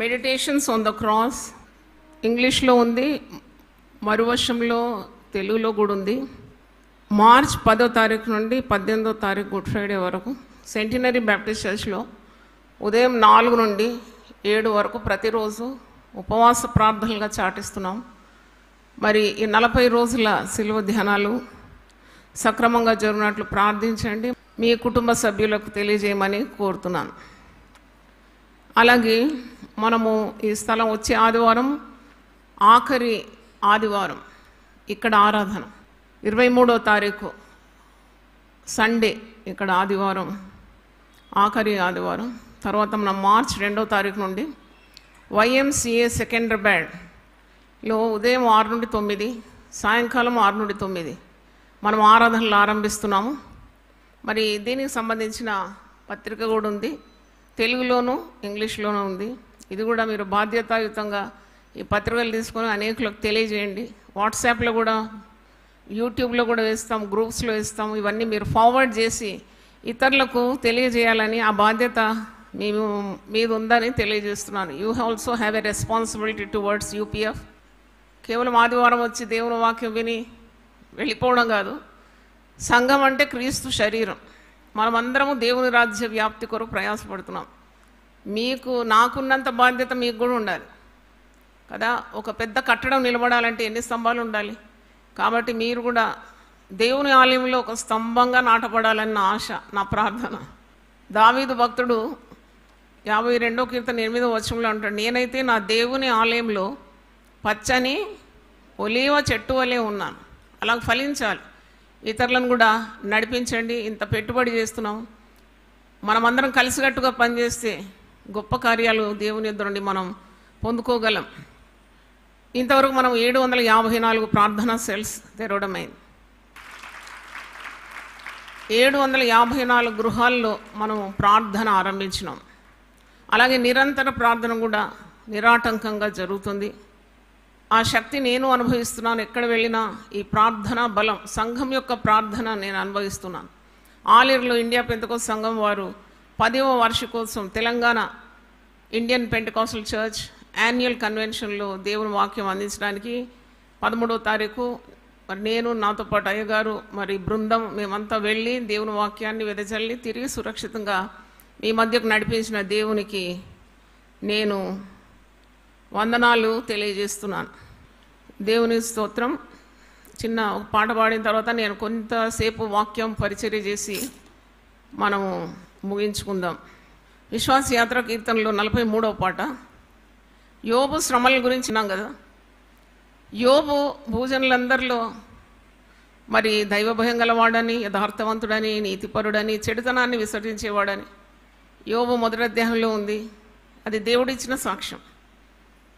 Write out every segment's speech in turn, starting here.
Meditations on the cross ఇంగ్లీష్లో ఉంది, మరువశంలో తెలుగులో కూడా ఉంది. మార్చ్ 10వ తారీఖు నుండి 18వ తారీఖు గుడ్ ఫ్రైడే వరకు సెంటినరీ బ్యాప్టిస్ట్ చర్చ్లో ఉదయం 4 నుండి 7 వరకు ప్రతిరోజు ఉపవాస ప్రార్థనలుగా చాటిస్తున్నాం. మరి ఈ 40 రోజుల శిలువ ధ్యానాలు సక్రమంగా జరిగినట్లు ప్రార్థించండి. మీ కుటుంబ సభ్యులకు తెలియజేయమని కోరుతున్నాను. అలాగే మనము ఈ స్థలం వచ్చే ఆదివారం ఆఖరి ఆదివారం ఇక్కడ ఆరాధన, 23వ తారీఖు సండే ఇక్కడ ఆదివారం, ఆఖరి ఆదివారం. తర్వాత మనం మార్చ్ 2వ తారీఖు నుండి YMCA సెకండ్రాబాద్లో ఉదయం 6 నుండి 9, సాయంకాలం 6 నుండి 9 మనం ఆరాధనలు ఆరంభిస్తున్నాము. మరి దీనికి సంబంధించిన పత్రిక కూడా ఉంది, తెలుగులోను ఇంగ్లీష్లోనూ ఉంది. ఇది కూడా మీరు బాధ్యతాయుతంగా ఈ పత్రికలు తీసుకొని అనేకులకు తెలియజేయండి. వాట్సాప్లో కూడా, యూట్యూబ్లో కూడా వేస్తాం, గ్రూప్స్లో వేస్తాము. ఇవన్నీ మీరు ఫార్వర్డ్ చేసి ఇతరులకు తెలియజేయాలని ఆ బాధ్యత మీద ఉందని తెలియజేస్తున్నాను. You also have a responsibility towards UPF. కేవలం ఆదివారం వచ్చి దేవుని వాక్యం విని వెళ్ళిపోవడం కాదు. సంఘం అంటే క్రీస్తు శరీరం. మనమందరము దేవుని రాజ్య వ్యాప్తి కొరకు ప్రయాసపడుతున్నాం. నాకున్నంత బాధ్యత మీకు కూడా ఉండాలి కదా. ఒక పెద్ద కట్టడం నిలబడాలంటే ఎన్ని స్తంభాలు ఉండాలి? కాబట్టి మీరు కూడా దేవుని ఆలయంలో ఒక స్తంభంగా నాటపడాలని నా ఆశ, నా ప్రార్థన. దావీదు భక్తుడు 52వ కీర్తన 8వ వచనంలో అంటాడు, నేనైతే నా దేవుని ఆలయంలో పచ్చని ఒలీవ చెట్టు వలె ఉన్నాను. అలా ఫలించాలి. ఇతరులను కూడా నడిపించండి. ఇంత పెట్టుబడి చేస్తున్నాం, మనమందరం కలిసికట్టుగా పనిచేస్తే గొప్ప కార్యాలు దేవుని యొద్ద నుండి మనం పొందుకోగలం. ఇంతవరకు మనం 754 ప్రార్థనా సెల్స్ తెరవడమైంది. 754 గృహాల్లో మనం ప్రార్థన ఆరంభించినాం. అలాగే నిరంతర ప్రార్థన కూడా నిరాటంకంగా జరుగుతుంది. ఆ శక్తి నేను అనుభవిస్తున్నాను. ఎక్కడ వెళ్ళినా ఈ ప్రార్థన బలం, సంఘం యొక్క ప్రార్థన నేను అనుభవిస్తున్నాను. ఆలేరులో ఇండియా పెంతెకోస్తు సంఘం వారు 10వ వార్షికోత్సవం Telangana Indian pentecostal church annual కన్వెన్షన్లో దేవుని వాక్యం అందించడానికి 13వ తారీఖు మరి నేను, నాతో పాటు అయ్యగారు, మరి బృందం మేమంతా వెళ్ళి దేవుని వాక్యాన్ని వెదజల్లి తిరిగి సురక్షితంగా మీ మధ్యకు నడిపించిన దేవునికి నేను వందనాలు తెలియజేస్తున్నాను. దేవుని స్తోత్రం. చిన్న ఒక పాట పాడిన తర్వాత నేను కొంతసేపు వాక్యం పరిచర్య చేసి మనము ముగించుకుందాం. విశ్వాస యాత్ర కీర్తనలో 43వ పాట. యోబు శ్రమల గురించి విన్నాం కదా. యోబు భూజనులందరిలో మరి దైవభయం గలవాడని, యథార్థవంతుడని, నీతిపరుడని, చెడుతనాన్ని విసర్జించేవాడని యోబు 1వ అధ్యాయంలో ఉంది. అది దేవుడిచ్చిన సాక్ష్యం.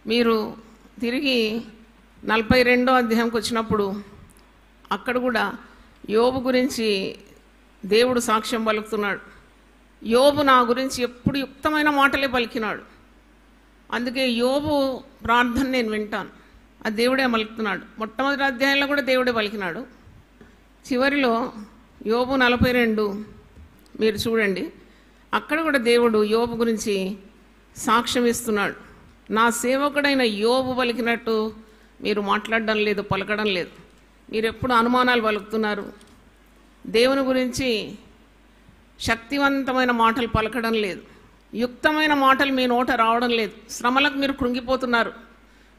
మీరు తిరిగి 42వ అధ్యాయంకి వచ్చినప్పుడు అక్కడ కూడా యోబు గురించి దేవుడు సాక్ష్యం పలుకుతున్నాడు. యోబు నా గురించి ఎప్పుడు యుక్తమైన మాటలే పలికినాడు, అందుకే యోబు ప్రార్థన నేను వింటాను. అది దేవుడే పలుకుతున్నాడు. మొట్టమొదటి అధ్యాయంలో కూడా దేవుడే పలికినాడు. చివరిలో యోబు 42 మీరు చూడండి, అక్కడ కూడా దేవుడు యోబు గురించి సాక్ష్యం ఇస్తున్నాడు. నా సేవకుడైన యోబు పలికినట్టు మీరు మాట్లాడడం లేదు, పలకడం లేదు. మీరు ఎప్పుడు అనుమానాలు పలుకుతున్నారు. దేవుని గురించి శక్తివంతమైన మాటలు పలకడం లేదు, యుక్తమైన మాటలు మీ నోట రావడం లేదు. శ్రమలకు మీరు కృంగిపోతున్నారు,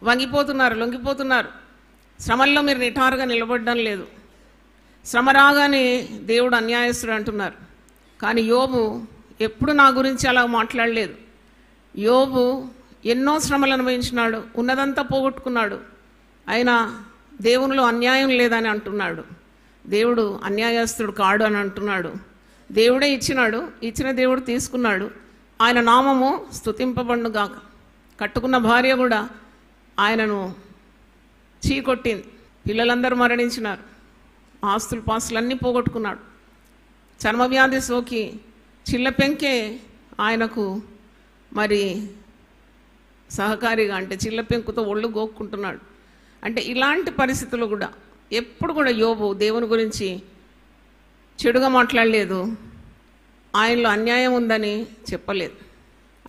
వంగిపోతున్నారు, లొంగిపోతున్నారు. శ్రమల్లో మీరు నిటారుగా నిలబడడం లేదు. శ్రమ రాగానే దేవుడు అన్యాయస్తుడు అంటున్నారు. కానీ యోబు ఎప్పుడు నా గురించి అలా మాట్లాడలేదు. యోబు ఎన్నో శ్రమలు అనుభవించినాడు, ఉన్నదంతా పోగొట్టుకున్నాడు, అయినా దేవునిలో అన్యాయం లేదని అంటున్నాడు. దేవుడు అన్యాయస్తుడు కాడు అని అంటున్నాడు. దేవుడే ఇచ్చినాడు, ఇచ్చిన దేవుడు తీసుకున్నాడు. ఆయన నామము స్తుతింపబడుగాక. కట్టుకున్న భార్య కూడా ఆయనను చీకొట్టింది. పిల్లలందరూ మరణించినారు, ఆస్తులు పాస్తులన్నీ పోగొట్టుకున్నాడు. చర్మవ్యాధి సోకి చిల్లపెంకే ఆయనకు మరి సహకారిగా, అంటే చిల్లపెంకుతో ఒళ్ళు గోక్కుంటున్నాడు. అంటే ఇలాంటి పరిస్థితులు కూడా ఎప్పుడు కూడా యోబు దేవుని గురించి చెడుగా మాట్లాడలేదు, ఆయనలో అన్యాయం ఉందని చెప్పలేదు.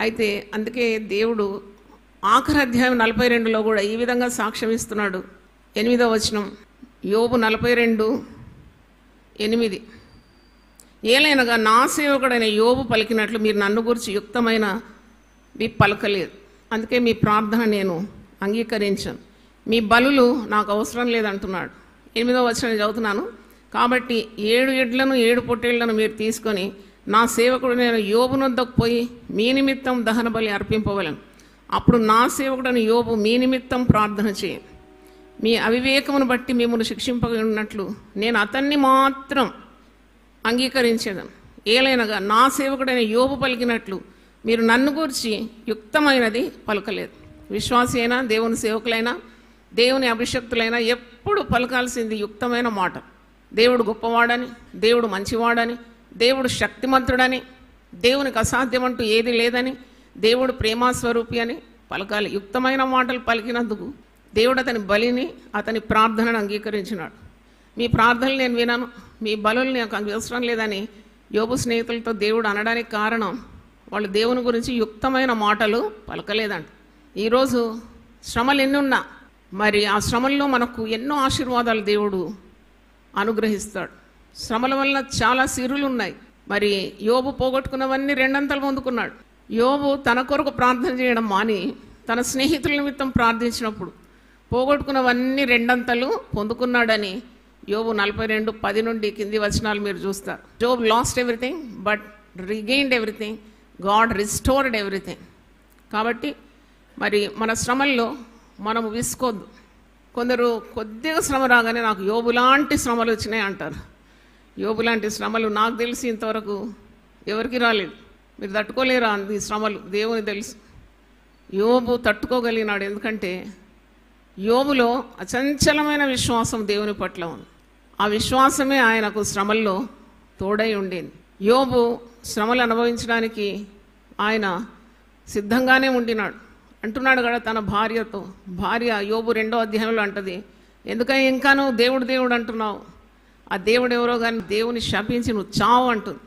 అయితే అందుకే దేవుడు ఆఖరి అధ్యాయం 42లో కూడా ఈ విధంగా సాక్ష్యం ఇస్తున్నాడు. 8వ వచనం, యోబు 42:8. ఏలైనగా నా సేవకుడైన యోబు పలికినట్లు మీరు నన్ను గురించి యుక్తమైన పలకలేదు, అందుకే మీ ప్రార్థన నేను అంగీకరించాను, మీ బలులు నాకు అవసరం లేదంటున్నాడు. 8వ వచనం చదువుతున్నాను. కాబట్టి 7 ఎడ్లను 7 పొట్టేళ్లను మీరు తీసుకొని నా సేవకుడు నేను యోబునొద్దకు పోయి మీ నిమిత్తం దహన బలి అర్పింపవలను. అప్పుడు నా సేవకుడని యోబు మీ నిమిత్తం ప్రార్థన చేయి. మీ అవివేకమును బట్టి మిమ్మల్ని శిక్షింపనున్నట్లు నేను అతన్ని మాత్రం అంగీకరించేదను. ఏలైనగా నా సేవకుడైన యోబు పలికినట్లు మీరు నన్ను గూర్చి యుక్తమైనది పలకలేదు. విశ్వాసి అయినా, దేవుని సేవకులైనా, దేవుని అభిషక్తులైనా ఎప్పుడు పలకాల్సింది యుక్తమైన మాట. దేవుడు గొప్పవాడని, దేవుడు మంచివాడని, దేవుడు శక్తిమంతుడని, దేవునికి అసాధ్యమంటూ ఏది లేదని, దేవుడు ప్రేమాస్వరూపి అని పలకాలి. యుక్తమైన మాటలు పలికినందుకు దేవుడు అతని బలిని, అతని ప్రార్థనను అంగీకరించినాడు. మీ ప్రార్థనలు నేను వినను, మీ బలులు నాకు అవసరం లేదని యోబు స్నేహితులతో దేవుడు అనడానికి కారణం వాళ్ళు దేవుని గురించి యుక్తమైన మాటలు పలకలేదంట. ఈరోజు శ్రమలు ఎన్నున్నా మరి ఆ శ్రమల్లో మనకు ఎన్నో ఆశీర్వాదాలు దేవుడు అనుగ్రహిస్తాడు. శ్రమల వలన చాలా సిరులు ఉన్నాయి. మరి యోబు పోగొట్టుకున్నవన్నీ 2 అంతలు పొందుకున్నాడు. యోబు తన కొరకు ప్రార్థన చేయడం మాని తన స్నేహితుల నిమిత్తం ప్రార్థించినప్పుడు పోగొట్టుకున్నవన్నీ 2 అంతలు పొందుకున్నాడని యోబు 42:10 నుండి కింది వచనాలు మీరు చూస్తారు. Job lost everything but regained everything, God restored everything. కాబట్టి మరి మన శ్రమల్లో మనము విసుకోవద్దు. కొందరు కొద్దిగా శ్రమ రాగానే నాకు యోబు లాంటి శ్రమలు వచ్చినాయి అంటారు. యోబు లాంటి శ్రమలు నాకు తెలిసి ఇంతవరకు ఎవరికి రాలేదు. మీరు తట్టుకోలేరా అంది శ్రమలు, దేవుని తెలుసు. యోబు తట్టుకోగలిగినాడు. ఎందుకంటే యోబులో అచంచలమైన విశ్వాసం దేవుని పట్ల ఉంది. ఆ విశ్వాసమే ఆయనకు శ్రమల్లో తోడై ఉండేది. యోబు శ్రమలు అనుభవించడానికి ఆయన సిద్ధంగానే ఉండినాడు. అంటున్నాడు కదా తన భార్యతో. భార్య యోబు 2వ అధ్యాయంలో అంటది, ఎందుకని ఇంకా నువ్వు దేవుడు దేవుడు అంటున్నావు, ఆ దేవుడు ఎవరో కానీ దేవుని శపించి నువ్వు చావు అంటుంది.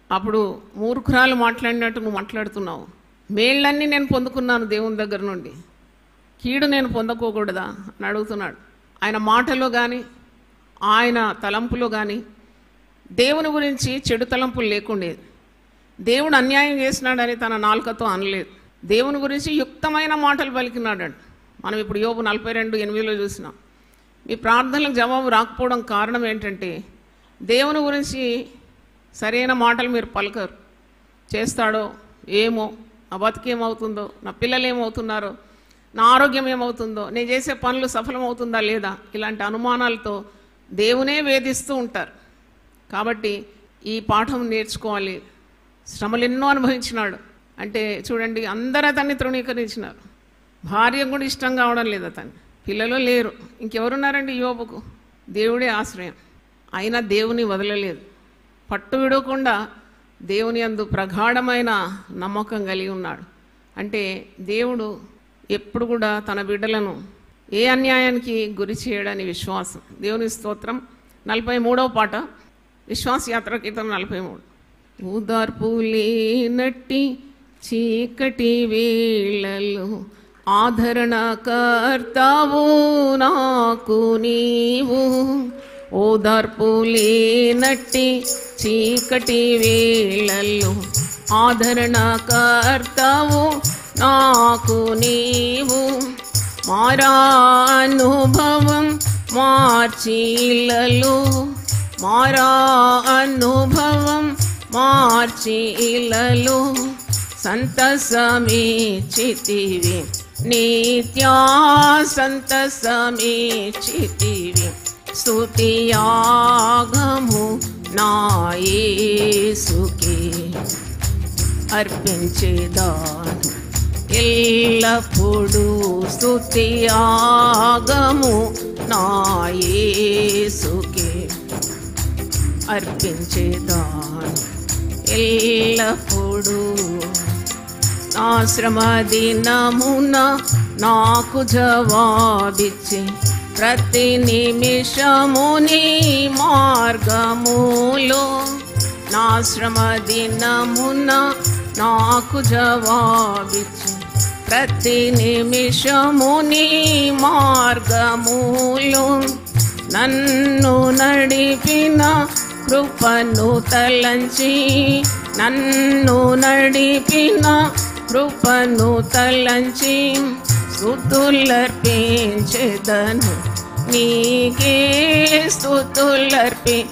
అప్పుడు మూర్ఖురాలు మాట్లాడినట్టు నువ్వు మాట్లాడుతున్నావు. మేళ్ళన్నీ నేను పొందుకున్నాను దేవుని దగ్గర నుండి, కీడు నేను పొందకోకూడదా అని అడుగుతున్నాడు. ఆయన మాటలో కానీ ఆయన తలంపులో కానీ దేవుని గురించి చెడు తలంపులు లేకుండేది. దేవుడు అన్యాయం చేసినాడని తన నాలుకతో అనలేదు. దేవుని గురించి యుక్తమైన మాటలు పలికినాడంట. మనం ఇప్పుడు యోబు 42:8లో చూసినాం. మీ ప్రార్థనలకు జవాబు రాకపోవడం కారణం ఏంటంటే దేవుని గురించి సరైన మాటలు మీరు పలకరు. చేస్తాడో ఏమో, నా బతికేమవుతుందో, నా పిల్లలు ఏమవుతున్నారో, నా ఆరోగ్యం ఏమవుతుందో, నేను చేసే పనులు సఫలమవుతుందా లేదా, ఇలాంటి అనుమానాలతో దేవునే వేధిస్తూ ఉంటారు. కాబట్టి ఈ పాఠం నేర్చుకోవాలి. శ్రమలు ఎన్నో అనుభవించినాడు. అంటే చూడండి, అందరూ అతన్ని తృణీకరించినారు. భార్య కూడా ఇష్టం కావడం లేదు అతన్ని, పిల్లలు లేరు, ఇంకెవరున్నారండి యోబుకు? దేవుడే ఆశ్రయం. అయినా దేవుని వదలలేదు. పట్టు విడవకుండా దేవుని యందు ప్రగాఢమైన నమ్మకం కలిగి ఉన్నాడు. అంటే దేవుడు ఎప్పుడు కూడా తన బిడ్డలను ఏ అన్యాయానికి గురి చేయడని విశ్వాసం. దేవుని స్తోత్రం. 43వ పాట, విశ్వాస యాత్ర కీర్తన 43. ఊదార్పు లేనట్టి చీకటి వేళలు ఆదరణకర్తావు నాకు నీవు. ఓదార్పు లేనట్టి చీకటి వేళల్లో ఆదరణకర్తావు నాకు నీవు. మారా అనుభవం మార్చిలలో, మారా అనుభవం మార్చిలలో సంతసమీచితివి, నిత్యా సంతసమీచితివి. స్తుతియాగము నా యేసుకే అర్పించేదాను ఎల్లప్పుడూ. స్తుతియాగము నా యేసుకే అర్పించేదాను ఎల్లప్పుడూ. నా శ్రమ దినమున నాకు జవాబిచ్చి ప్రతి నిమిషము నీ మార్గములో. నా శ్రమ దినమున నాకు జవాబిచ్చి ప్రతి నిమిషము నీ మార్గములు నన్ను నడిపిన కృపను తలంచి నన్ను నడిపిన కృపను తలంచి స్తుతులర్పించెదను నీకే స్తుతులర్పించెదను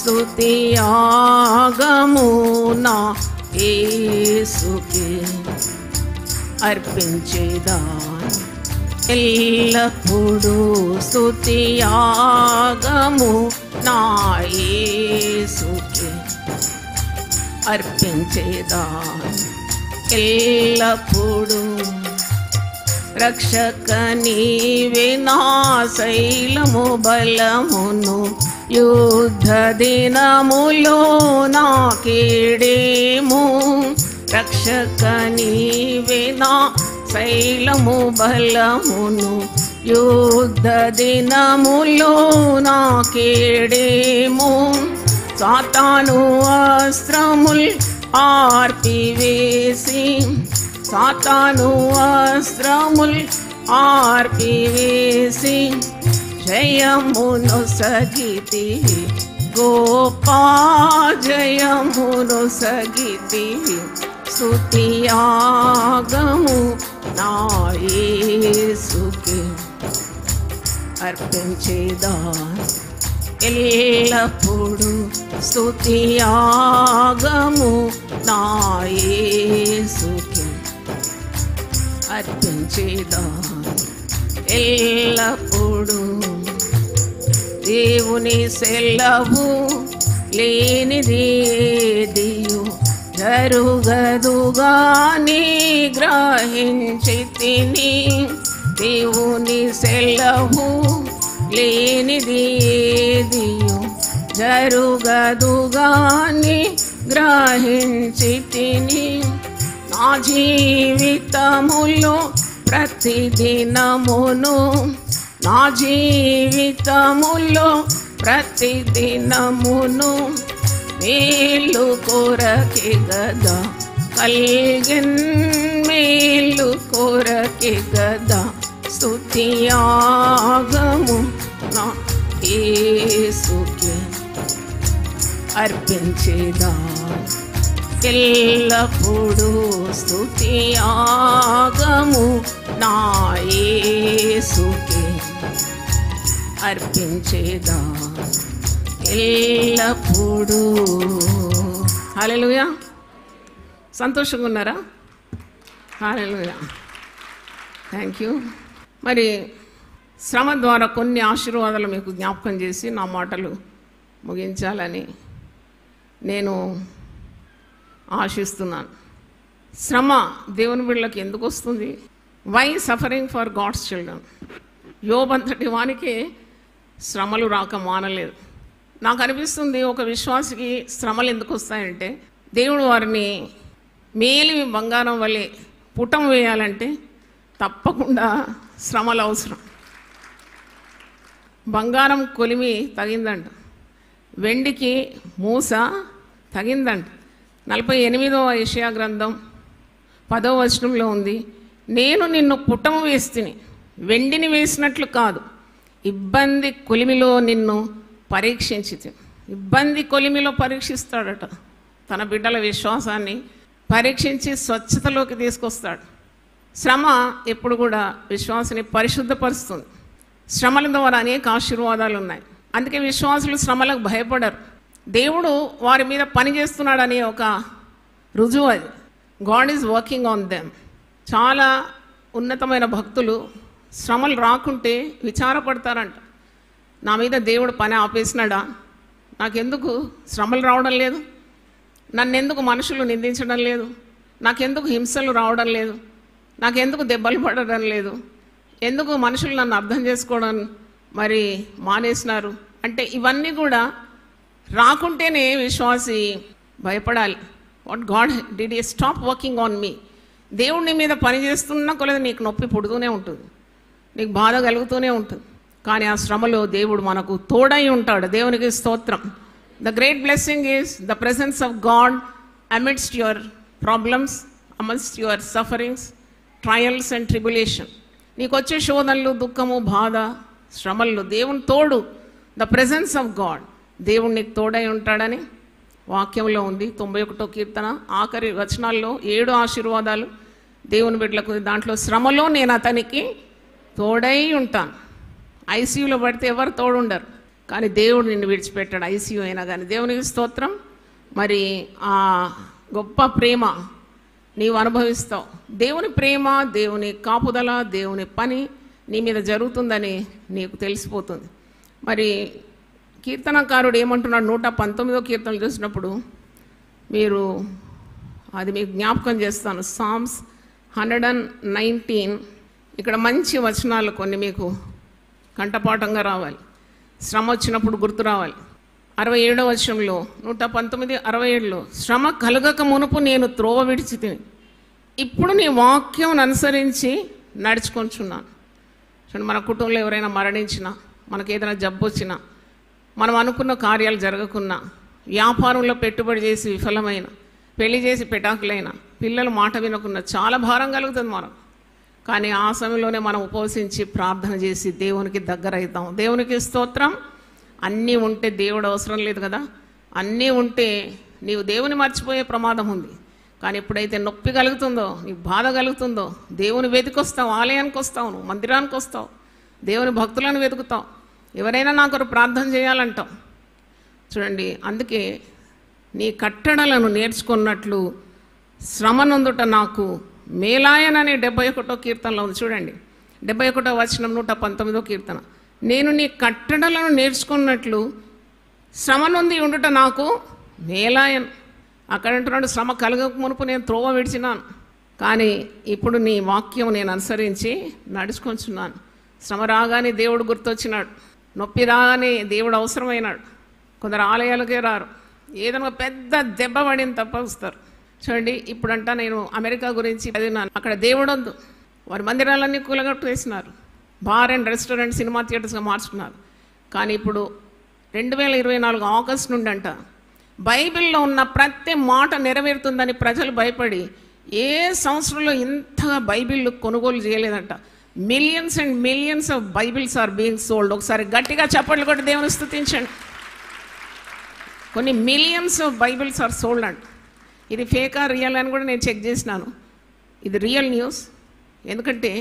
స్తుతియాగము నా యేసుకే అర్పించేదాను ఎల్లప్పుడూ స్తుతియాగము నా యేసుకే అర్పించేదాను ఎల్లప్పుడూ రక్షక నీవే నా శైలము బలమును యుద్ధ దినములో నా కేడేము రక్షక నీవే నా శైలము బలమును యుద్ధ దినములో నా కేడేము సాతాను అస్త్రముల్ ఆర్పివేసి సాతాను అస్త్రముల్ ఆర్పివేసి జయమును సగితివి గోపా జయమును సగితివి స్తుతియాగము నా యేసుకే అర్పించేదాను ఎల్లప్పుడూ స్తుతియాగము నా యేసుకే అర్పించేదాను ఎల్లప్పుడూ దేవుని సెలవు లేనిది ఏదియు జరుగదుగాని గ్రహించితిని దేవుని సెలవు లేనిది ఏదియు జరుగదుగాని గ్రహించితిని నా జీవితములో ప్రతిదినమును నా జీవితములో ప్రతిదినమును మేలు కొరకే గదా కల్గెన్ మేలు కొరకే గదా స్తుతియాగము నా యేసుకే అర్పించేదాను ఎల్లప్పుడూ స్తుతియాగము నా యేసుకే అర్పించేదాను ఎల్లప్పుడూ. హల్లెలూయా. సంతోషంగా ఉన్నారా? హల్లెలూయా. Thank you. మరి శ్రమ ద్వారా కొన్ని ఆశీర్వాదాలు మీకు జ్ఞాపకం చేసి నా మాటలు ముగించాలని నేను ఆశిస్తున్నాను. శ్రమ దేవుని బిడ్డలకు ఎందుకు వస్తుంది? Why suffering for God's children? యోబంతటి వానికి శ్రమలు రాక మానలేదు. నాకు అనిపిస్తుంది ఒక విశ్వాసికి శ్రమలు ఎందుకు వస్తాయంటే దేవుడు వారిని మేలిమి బంగారం వలె పుటం వేయాలంటే తప్పకుండా శ్రమలు అవసరం. బంగారం కొలిమి తగిందంట, వెండికి మూస తగిందంట. 48వ యెషయా గ్రంథం 10వ వచనంలో ఉంది, నేను నిన్ను పుటం వేస్తిని, వెండిని వేసినట్లు కాదు, ఇబ్బంది కొలిమిలో నిన్ను పరీక్షించి. ఇబ్బంది కొలిమిలో పరీక్షిస్తాడట. తన బిడ్డల విశ్వాసాన్ని పరీక్షించి స్వచ్ఛతలోకి తీసుకొస్తాడు. శ్రమ ఎప్పుడు కూడా విశ్వాసాన్ని పరిశుద్ధపరుస్తుంది. శ్రమల ద్వారా అనేక ఆశీర్వాదాలు ఉన్నాయి. అందుకే విశ్వాసులు శ్రమలకు భయపడరు. దేవుడు వారి మీద పని చేస్తున్నాడనే ఒక రుజువు అది. God is working on them. చాలా ఉన్నతమైన భక్తులు శ్రమలు రాకుంటే విచారపడతారంట. నా మీద దేవుడు పని ఆపేసినాడా? నాకెందుకు శ్రమలు రావడం లేదు? నన్నెందుకు మనుషులు నిందించడం లేదు? నాకెందుకు హింసలు రావడం లేదు? నాకెందుకు దెబ్బలు పడడం లేదు? ఎందుకు మనుషులు నన్ను అర్థం చేసుకోవడం మరి మానేసినారు? అంటే ఇవన్నీ కూడా రాకుంటేనే విశ్వాసి భయపడాలి. What God did you stop working on me? దేవుడి మీద పని చేస్తున్నా కొలది నీకు నొప్పి పుడుతూనే ఉంటుంది, నీకు బాధ కలుగుతూనే ఉంటుంది. కానీ ఆ శ్రమలో దేవుడు మనకు తోడై ఉంటాడు. దేవునికి స్తోత్రం. The great blessing is the presence of God amidst your problems amidst your sufferings, trials and tribulation. నీకు వచ్చే శోధనలు, దుఃఖము, బాధ, శ్రమలు, దేవుని తోడు, ద ప్రెజెన్స్ ఆఫ్ గాడ్, దేవుడు నీకు తోడై ఉంటాడని వాక్యంలో ఉంది. 91వ కీర్తన ఆఖరి వచనాల్లో 7 ఆశీర్వాదాలు దేవుని బిడ్డలకు. దాంట్లో శ్రమలో నేను అతనికి తోడై ఉంటాను. ఐసీయూలో పడితే ఎవరు తోడుండరు, కానీ దేవుడు నిన్ను విడిచిపెట్టాడు ఐసీయూ అయినా కానీ. దేవునికి స్తోత్రం. మరి ఆ గొప్ప ప్రేమ నీవు అనుభవిస్తావు. దేవుని ప్రేమ, దేవుని కాపుదల, దేవుని పని నీ మీద జరుగుతుందని నీకు తెలిసిపోతుంది. మరి కీర్తనకారుడు ఏమంటున్నాడు, 119వ కీర్తనలు చూసినప్పుడు మీరు అది మీకు జ్ఞాపకం చేస్తాను. సామ్స్ 119. ఇక్కడ మంచి వచనాలు కొన్ని మీకు కంఠపాఠంగా రావాలి, శ్రమ వచ్చినప్పుడు గుర్తు రావాలి. 67వ వచనంలో 119:67లో శ్రమ కలగక మునుపు నేను త్రోవ విడిచి తిని ఇప్పుడు నీ వాక్యం అనుసరించి నడుచుకొంచున్నాను. చూడండి, మన కుటుంబంలో ఎవరైనా మరణించినా, మనకు ఏదైనా జబ్బు వచ్చినా, మనం అనుకున్న కార్యాలు జరగకున్నా, వ్యాపారంలో పెట్టుబడి చేసి విఫలమైన, పెళ్లి చేసి పెటాకులైన, పిల్లలు మాట వినకున్నా చాలా భారం కలుగుతుంది మనం. కానీ ఆ సమయంలోనే మనం ఉపవసించి ప్రార్థన చేసి దేవునికి దగ్గర అవుతాం. దేవునికి స్తోత్రం. అన్నీ ఉంటే దేవుడు అవసరం లేదు కదా. అన్నీ ఉంటే నీవు దేవుని మర్చిపోయే ప్రమాదం ఉంది. కానీ ఎప్పుడైతే నొప్పి కలుగుతుందో, నీకు బాధ కలుగుతుందో, దేవుని వెతికొస్తావు, ఆలయానికి వస్తావు, నువ్వు మందిరానికి వస్తావు, దేవుని భక్తులను వెతుకుతావు, ఎవరైనా నాకు ఒక ప్రార్థన చేయాలంటావు. చూడండి, అందుకే నీ కట్టడలను నేర్చుకున్నట్లు శ్రమనందుట నాకు మేలాయనని 71వ కీర్తనలో ఉంది. చూడండి, 71వ వచనం 119వ కీర్తన. నేను నీ కట్టడలను నేర్చుకున్నట్లు శ్రమ నుండి ఉండుట నాకు మేలాయన్. అక్కడ అంటున్నాడు, శ్రమ కలగక మునుపు నేను త్రోవ విడిచినాను, కానీ ఇప్పుడు నీ వాక్యం నేను అనుసరించి నడుచుకొంచున్నాను. శ్రమ రాగానే దేవుడు గుర్తొచ్చినాడు, నొప్పి రాగానే దేవుడు అవసరమైనాడు. కొందరు ఆలయాలకే రారు, ఏదైనా పెద్ద దెబ్బ పడిన తప్ప వస్తారు. చూడండి, ఇప్పుడంట నేను అమెరికా గురించి చదివినాను. అక్కడ దేవుడు వద్దు, వారి మందిరాలన్నీ కూలగట్టు వేసినారు, బార్ అండ్ రెస్టారెంట్, సినిమా థియేటర్స్గా మార్చుకున్నారు. కానీ ఇప్పుడు 2024 ఆగస్టు నుండి అంట బైబిల్లో ఉన్న ప్రతి మాట నెరవేరుతుందని ప్రజలు భయపడి ఏ సంవత్సరంలో ఇంతగా బైబిల్ కొనుగోలు చేయలేదంట. Millions and millions of Bibles are being sold. ఒకసారి గట్టిగా చప్పట్లు కొట్టి దేవుని స్తుతించండి. కొన్ని millions of Bibles are sold అంట. ఇది ఫేకా రియల్ అని కూడా నేను చెక్ చేసినాను. ఇది రియల్ న్యూస్. ఎందుకంటే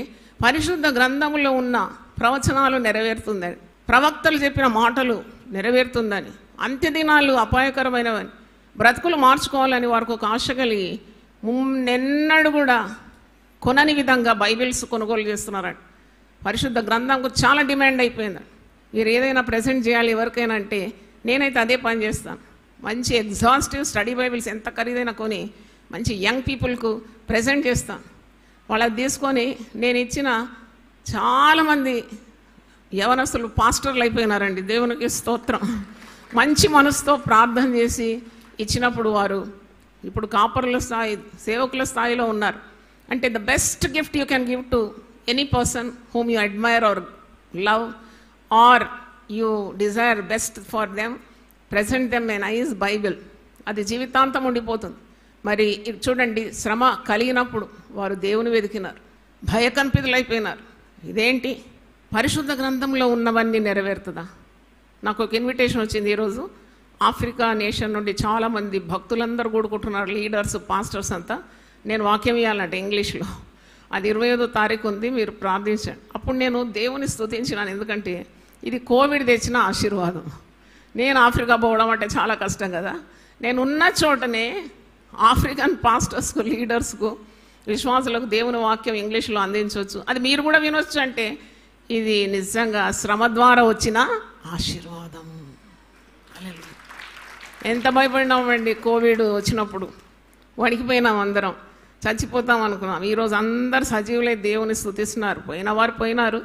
పరిశుద్ధ గ్రంథంలో ఉన్న ప్రవచనాలు నెరవేరుతుందని, ప్రవక్తలు చెప్పిన మాటలు నెరవేరుతుందని, అంత్యదినాలు అపాయకరమైనవని, బ్రతుకులు మార్చుకోవాలని వారికి ఒక ఆశ కలిగి నిన్నడు కూడా కొనని విధంగా బైబిల్స్ కొనుగోలు చేస్తున్నారంట. పరిశుద్ధ గ్రంథంకు చాలా డిమాండ్ అయిపోయింది. మీరు ఏదైనా ప్రజెంట్ చేయాలి ఎవరికైనా అంటే నేనైతే అదే పని చేస్తాను. మంచి ఎగ్జాస్టివ్ స్టడీ బైబిల్స్ ఎంత ఖరీదైనా కొని మంచి యంగ్ పీపుల్కు ప్రజెంట్ చేస్తాను. వాళ్ళది తీసుకొని నేను ఇచ్చిన చాలామంది యవనస్తులు పాస్టర్లు అయిపోయినారండి. దేవునికి స్తోత్రం. మంచి మనసుతో ప్రార్థన చేసి ఇచ్చినప్పుడు వారు ఇప్పుడు కాపరుల స్థాయి, సేవకుల స్థాయిలో ఉన్నారు. అంటే the best gift you can give to any person whom you admire or love or you desire best for them, present them a nice Bible. అది జీవితాంతం ఉండిపోతుంది. మరి చూడండి, శ్రమ కలిగినప్పుడు వారు దేవుని వెతికినారు, భయకంపితులైపోయినారు. ఇదేంటి, పరిశుద్ధ గ్రంథంలో ఉన్నవన్నీ నెరవేరుతుందా? నాకు ఒక ఇన్విటేషన్ వచ్చింది ఈరోజు. ఆఫ్రికా నేషన్ నుండి చాలామంది భక్తులందరూ కూడుకుంటున్నారు, లీడర్స్, పాస్టర్స్ అంతా. నేను వాక్యం ఇవ్వాలంటే ఇంగ్లీష్లో. అది 25వ తారీఖు ఉంది, మీరు ప్రార్థించండి. అప్పుడు నేను దేవుని స్తుతించినాను, ఎందుకంటే ఇది కోవిడ్ తెచ్చిన ఆశీర్వాదం. నేను ఆఫ్రికా పోవడం అంటే చాలా కష్టం కదా. నేను ఉన్న చోటనే ఆఫ్రికన్ పాస్టర్స్కు, లీడర్స్కు, విశ్వాసులకు దేవుని వాక్యం ఇంగ్లీష్లో అందించవచ్చు. అది మీరు కూడా వినొచ్చు. అంటే ఇది నిజంగా శ్రమ ద్వారా వచ్చిన ఆశీర్వాదం. ఎంత భయపడినామండి కోవిడ్ వచ్చినప్పుడు, వణికిపోయినాం, అందరం చచ్చిపోతాం అనుకున్నాం. ఈరోజు అందరు సజీవులై దేవుని స్తుతిస్తున్నారు. పోయిన వారు పోయినారు,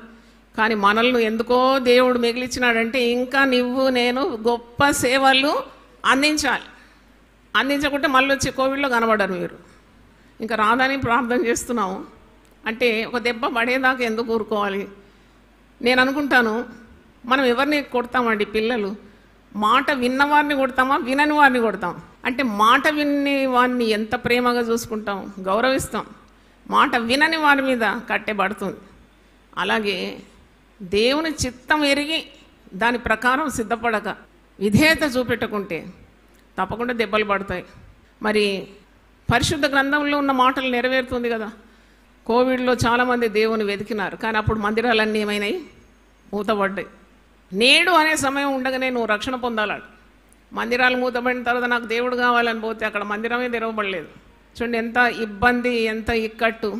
కానీ మనల్ని ఎందుకో దేవుడు మిగిలిచ్చినాడంటే ఇంకా నువ్వు నేను గొప్ప సేవలు అందించాలి. అందించకుంటే మళ్ళీ వచ్చి కోవిడ్లో కనబడరు మీరు. ఇంకా రాదని ప్రార్థన చేస్తున్నాము. అంటే ఒక దెబ్బ పడేదాకా ఎందుకు ఊరుకోవాలి? నేను అనుకుంటాను, మనం ఎవరిని కొడతామండి? పిల్లలు మాట విన్నవారిని కొడతామా, వినని వారిని కొడతాం? అంటే మాట విని వారిని ఎంత ప్రేమగా చూసుకుంటాం, గౌరవిస్తాం. మాట వినని వారి మీద కట్టెబడుతుంది. అలాగే దేవుని చిత్తం ఎరిగి దాని ప్రకారం సిద్ధపడక విధేయత చూపెట్టుకుంటే తప్పకుండా దెబ్బలు పడతాయి. మరి పరిశుద్ధ గ్రంథంలో ఉన్న మాటలు నెరవేరుతుంది కదా. కోవిడ్లో చాలామంది దేవుని వెతికినారు, కానీ అప్పుడు మందిరాలన్నీ ఏమైనాయి? మూతపడ్డాయి. నేడు అనే సమయం ఉండగానే నువ్వు రక్షణ పొందాలాడు. మందిరాలు మూతపడిన తర్వాత నాకు దేవుడు కావాలని పోతే అక్కడ మందిరమే తెరవబడలేదు. చూడండి ఎంత ఇబ్బంది, ఎంత ఇక్కట్టు.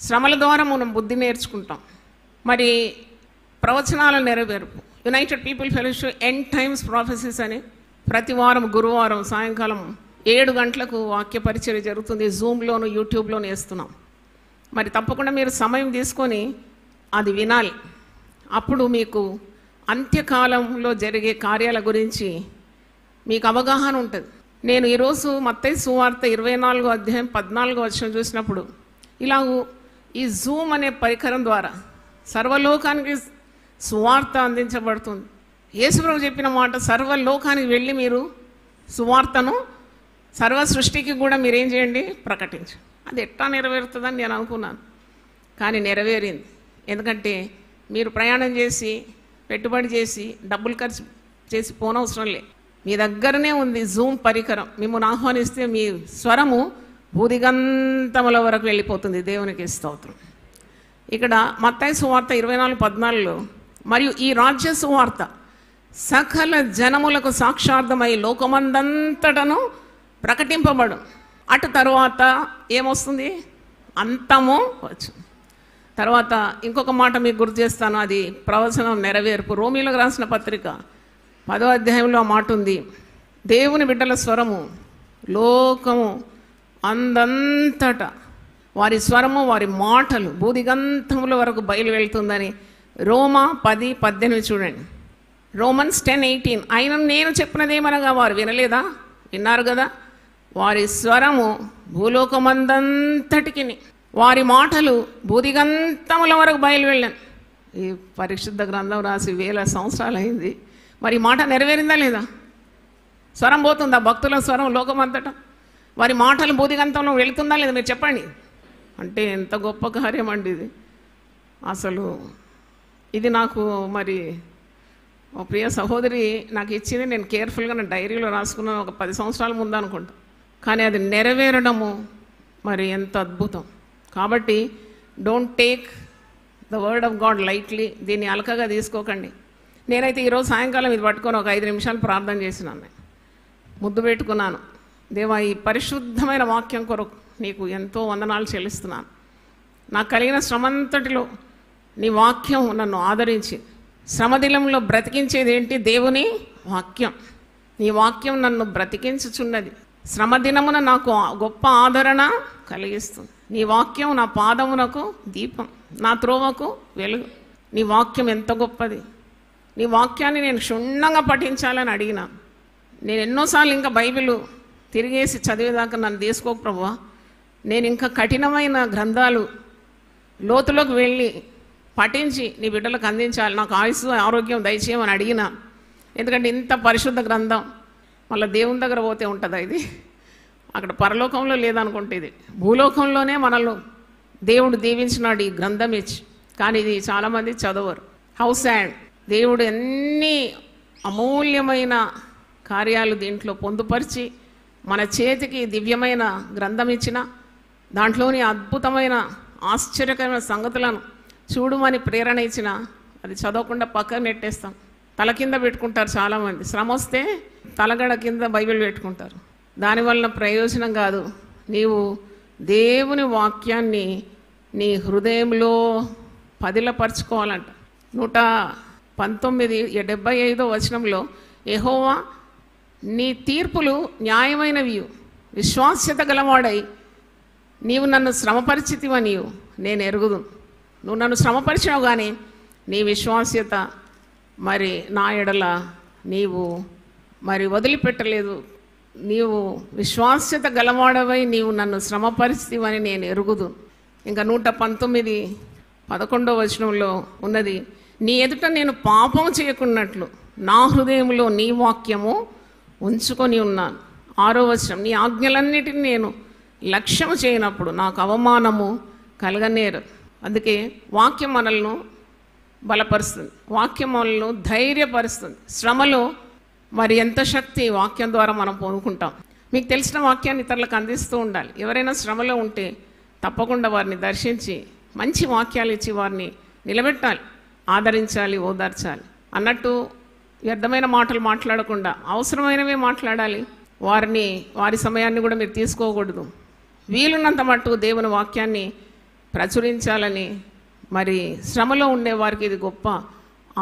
శ్రమల ద్వారా మనం బుద్ధి నేర్చుకుంటాం. మరి ప్రవచనాల నెరవేర్పు, United People Fellowship end times prophecies అని ప్రతి వారం గురువారం సాయంకాలం 7 గంటలకు వాక్య పరిచర్య జరుగుతుంది. జూమ్లోను యూట్యూబ్లోను వేస్తున్నాం. మరి తప్పకుండా మీరు సమయం తీసుకొని అది వినాలి. అప్పుడు మీకు అంత్యకాలంలో జరిగే కార్యాల గురించి మీకు అవగాహన ఉంటుంది. నేను ఈరోజు మత్తయి సువార్త 24వ అధ్యాయం 14వ వచనం చూసినప్పుడు ఇలాగూ ఈ జూమ్ అనే పరికరం ద్వారా సర్వలోకానికి సువార్త అందించబడుతుంది. యేసుప్రభు చెప్పిన మాట, సర్వలోకానికి వెళ్ళి మీరు సువార్తను సర్వ సృష్టికి కూడా మీరేం చేయండి? ప్రకటించు. అది ఎట్లా నెరవేరుతుందని నేను అనుకున్నాను, కానీ నెరవేరింది. ఎందుకంటే మీరు ప్రయాణం చేసి పెట్టుబడి చేసి డబ్బులు ఖర్చు చేసి పోనవసరం లే. మీ దగ్గరనే ఉంది జూమ్ పరికరం. మిమ్మల్ని ఆహ్వానిస్తే మీ స్వరము భూదిగంతముల వరకు వెళ్ళిపోతుంది. దేవునికి స్తోత్రం. ఇక్కడ మత్తయి సువార్త 24:14లో మరియు ఈ రాజ్య సువార్త సకల జనములకు సాక్షార్థమై లోకమందంతటను ప్రకటింపబడు. అటు తర్వాత ఏమొస్తుంది? అంతము వచ్చు. తర్వాత ఇంకొక మాట మీకు గుర్తు చేస్తాను, అది ప్రవచనం నెరవేర్పు. రోమీలకు రాసిన పత్రిక 10వ అధ్యాయంలో ఆ మాట ఉంది, దేవుని బిడ్డల స్వరము లోకము అందంతట వారి స్వరము వారి మాటలు భూదిగంతముల వరకు బయలు వెళ్తుందని రోమా 10:18 చూడండి. రోమన్స్ 10:18 ఆయన నేను చెప్పినదేమనగా వారు వినలేదా? విన్నారు కదా. వారి స్వరము భూలోకమందంతటికి వారి మాటలు భూదిగంతముల వరకు బయలు వెళ్ళాను. ఈ పరిశుద్ధ గ్రంథం రాసి 1000 సంవత్సరాలు అయింది. మరి మాట నెరవేరిందా లేదా? స్వరం పోతుందా? భక్తుల స్వరం లోకమంతటా వారి మాటలు భూదిగంతంలో వెళుతుందా లేదా? మీరు చెప్పండి. అంటే ఎంత గొప్ప కార్యం అండి ఇది. అసలు ఇది నాకు మరి ఓ ప్రియ సహోదరి నాకు ఇచ్చింది. నేను కేర్ఫుల్గా నా డైరీలో రాసుకున్నాను ఒక 10 సంవత్సరాల ముందు అనుకుంటా. కానీ అది నెరవేరడము మరి ఎంత అద్భుతం. కాబట్టి don't take the word of God lightly. దీన్ని అలకగా తీసుకోకండి. నేనైతే ఈరోజు సాయంకాలం ఇది పట్టుకొని ఒక 5 నిమిషాలు ప్రార్థన చేసినాను. ముద్దు పెట్టుకున్నాను, దేవా ఈ పరిశుద్ధమైన వాక్యం కొరకు నీకు ఎంతో వందనాలు చెల్లిస్తున్నాను. నాకు కలిగిన శ్రమంతటిలో నీ వాక్యం నన్ను ఆదరించి, శ్రమదిలంలో బ్రతికించేది ఏంటి? దేవుని వాక్యం. నీ వాక్యం నన్ను బ్రతికించుచున్నది. శ్రమదినమున నాకు గొప్ప ఆదరణ కలిగిస్తుంది. నీ వాక్యం నా పాదమునకు దీపం, నా త్రోవకు వెలుగు. నీ వాక్యం ఎంత గొప్పది. నీ వాక్యాన్ని నేను క్షుణ్ణంగా పఠించాలని అడిగినా. నేను ఎన్నోసార్లు ఇంకా బైబిల్ తిరిగేసి చదివేదాకా నన్ను తీసుకోకు ప్రభువా, నేను ఇంకా కఠినమైన గ్రంథాలు లోతులోకి వెళ్ళి పఠించి నీ బిడ్డలకు అందించాలి, నాకు ఆయుస్సు ఆరోగ్యం దయచేయమని అడిగినా. ఎందుకంటే ఇంత పరిశుద్ధ గ్రంథం మళ్ళీ దేవుని దగ్గర పోతే ఉంటుందా ఇది? అక్కడ పరలోకంలో లేదనుకుంటే ఇది భూలోకంలోనే మనల్ని దేవుడు దీవించినాడు ఈ గ్రంథం ఇచ్చి. కానీ ఇది చాలామంది చదవరు. హౌస్ అండ్ దేవుడు ఎన్ని అమూల్యమైన కార్యాలు దీంట్లో పొందుపరిచి మన చేతికి దివ్యమైన గ్రంథం ఇచ్చిన దాంట్లోని అద్భుతమైన ఆశ్చర్యకరమైన సంగతులను చూడమని ప్రేరణ ఇచ్చిన అది చదవకుండా పక్కన నెట్టేస్తాం. తల కింద పెట్టుకుంటారు చాలామంది. శ్రమ వస్తే తలగడ కింద బైబిల్ పెట్టుకుంటారు. దానివల్ల ప్రయోజనం కాదు. నీవు దేవుని వాక్యాన్ని నీ హృదయంలో పదిలపరచుకోవాలంట. 175వ వచనంలో యెహోవా నీ తీర్పులు న్యాయమైనవి, విశ్వాస్యత గలవాడై నీవు నన్ను శ్రమపరిచితివని నేను ఎరుగుదు. నువ్వు నన్ను శ్రమపరిచావు కానీ నీ విశ్వాస్యత మరి నా ఎడల నీవు మరి వదిలిపెట్టలేదు. నీవు విశ్వాస్యత గలవాడవై నీవు నన్ను శ్రమపరిచితివని నేను ఎరుగుదు. ఇంకా 119:11 వచనంలో ఉన్నది, నీ ఎదుట నేను పాపం చేయకున్నట్లు నా హృదయంలో నీ వాక్యము ఉంచుకొని ఉన్నాను. 6వ వచనం, నీ ఆజ్ఞలన్నిటిని నేను లక్ష్యం చేయనప్పుడు నాకు అవమానము కలగనేరు. అందుకే వాక్యం మనల్ని బలపరుస్తుంది, వాక్యం మనల్ని ధైర్యపరుస్తుంది. శ్రమలో మరి ఎంత శక్తి వాక్యం ద్వారా మనం పొందుకుంటాం. మీకు తెలిసిన వాక్యాన్ని ఇతరులకు అందిస్తూ ఉండాలి. ఎవరైనా శ్రమలో ఉంటే తప్పకుండా వారిని దర్శించి మంచి వాక్యాలు ఇచ్చి వారిని నిలబెట్టాలి, ఆదరించాలి, ఓదార్చాలి. అన్నట్టు వ్యర్థమైన మాటలు మాట్లాడకుండా అవసరమైనవే మాట్లాడాలి. వారి సమయాన్ని కూడా మీరు తీసుకోకూడదు. వీలున్నంత మట్టు దేవుని వాక్యాన్ని ప్రచురించాలని మరి శ్రమలో ఉండే వారికి ఇది గొప్ప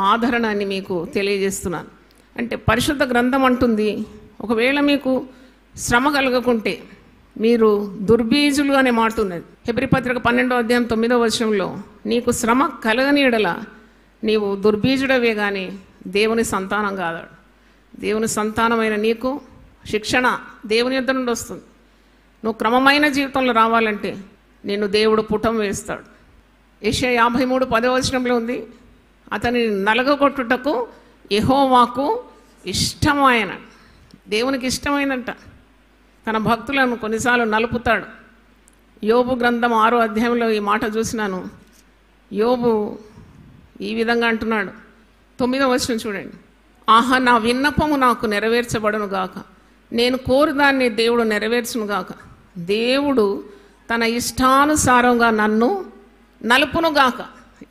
ఆదరణ అని మీకు తెలియజేస్తున్నాను. అంటే పరిశుద్ధ గ్రంథం అంటుంది, ఒకవేళ మీకు శ్రమ కలగకుంటే మీరు దుర్బీజులు అనే మాట ఉన్నది. హెబ్రీ పత్రిక 12వ అధ్యాయం 9వ వచనంలో, నీకు శ్రమ కలగని ఎడల నీవు దుర్బీజుడవే కానీ దేవుని సంతానం కాదాడు. దేవుని సంతానమైన నీకు శిక్షణ దేవుని యొద్ద నుండి వస్తుంది. నువ్వు క్రమమైన జీవితంలో రావాలంటే నిన్ను దేవుడు పుటం వేస్తాడు. యెషయా 53:10వ వచనంలో ఉంది, అతని నలగగొట్టుటకు యెహోవాకు ఇష్టమైన, దేవునికి ఇష్టమైనంట తన భక్తులను కొన్నిసార్లు నలుపుతాడు. యోబు గ్రంథం 6వ అధ్యాయంలో ఈ మాట చూసినాను. యోబు ఈ విధంగా అంటున్నాడు, 9వ వచనం చూడండి, ఆహా నా విన్నపము నాకు నెరవేర్చబడును గాక, నేను కోరుదాన్ని దేవుడు నెరవేర్చును గాక, దేవుడు తన ఇష్టానుసారంగా నన్ను నలుపును గాక.